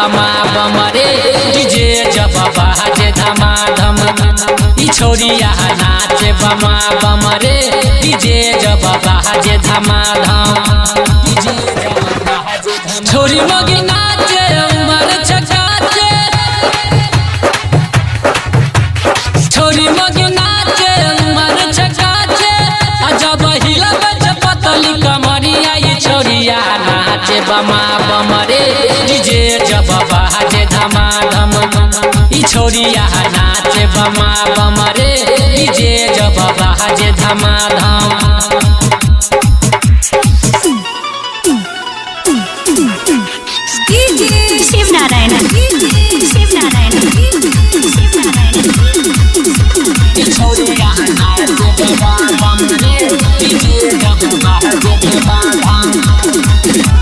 बमा बम रे डीजे जब बाजे धमाधम ई छोरिया नाचे बमा बम रे डीजे जब बाजे धमाधम छोरी मगी नाचे उमर छकाचे छोरी मगी नाचे उमर छकाचे जब हिला बज पतली कमरिया ई छोरिया नाचे बमा बम रे डीजे जब बाजे धमाधम ई छोरिया नाचे बमा बम रे डीजे जब बाजे धमाधम शिवनारायण छोरिया नाचे बमा बम रे डीजे जब बाजे धमाधम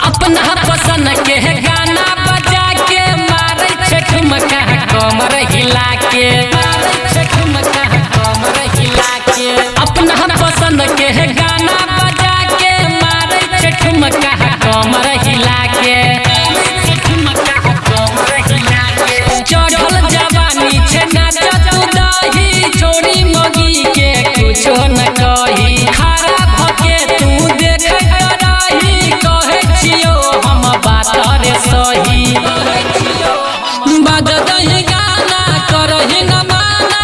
अपना पसंद के गाना बजा के मारे छे ठुमका कमर हिला के अपना पसंद के गाना बजा के मारे छे ठुमका कमर हिला के चढ़ल जवानी छे नाचत दही छोरी मगी के कुछो न कही खड़ा भके तू देखत रही कहे छियो हम बात रे सही बज दही गाना करही न माना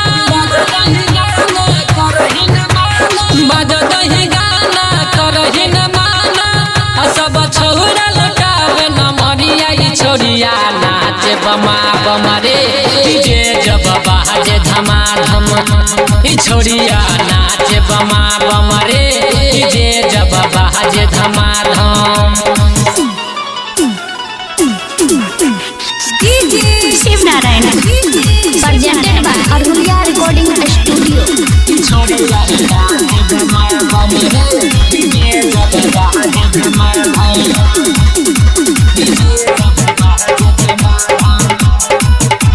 बज दही गाना करही न माना सब छौरा लटावे न मरिया ई छोरिया नाचे बमा बम रे डीजे जब बाजे धमाधम ई छोरिया नाचे बमा बम रे डीजे जब बाजे धमाधम Shivnarayan presented by Arhulia Recording Studio. छोरिया नाचे बमा बम रे डीजे जब बाजे धमाधम डीजे जब बाजे धमाधम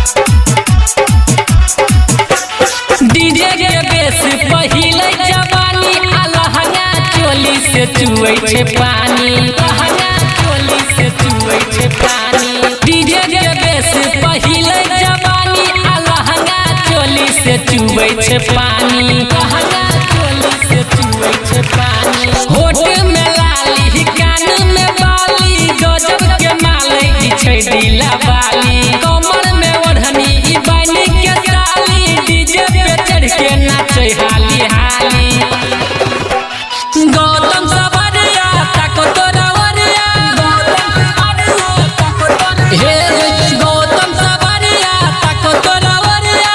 डीजे के बेस पहिले जवानी अलहंगा चोली से चुए छे पानी अलहंगा चोली से चुए छे पानी डीजे के बेस पहिले जवानी अलहंगा चोली से चुए छे पानी अलहंगा चोली से चुए छे पानी होठ में लाली कान में बाली गजब के माले छै दिला बाली कमर में ओढ़नी ई बानी के साली डीजे पे चढ़ के नाचे हाली हाली गौतम सवरिया ताको तोरा वरिया हे गौतम सवरिया ताको तोरा वरिया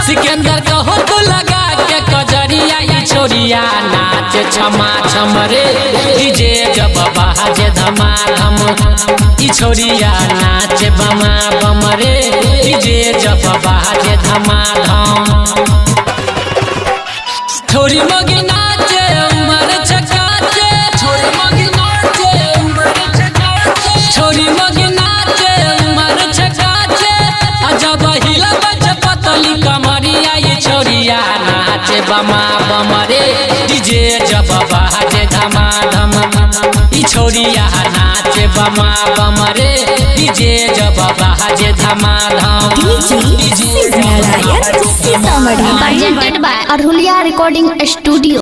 सिकंदर कहो तू लगा के कजरिया ई छोरिया नाचे छमा छम रे डीजे जब बाजे धमाधम ई छोरिया नाचे बमा बम रे डीजे जब बाजे धमाधम छोरी मगी नाचे उमर छकाचे छोरी मगी नाचे उमर छकाचे छोरी मगी नाचे उमर छकाचे जब हिला बज पतली कमरिया ई छोरिया नाचे बमा बम रे डीजे जब बाजे धमाधम ई छोरिया नाचे बमा बम रे डीजे जब बाजे धमाधम Presented by Arhulia Recording Studio.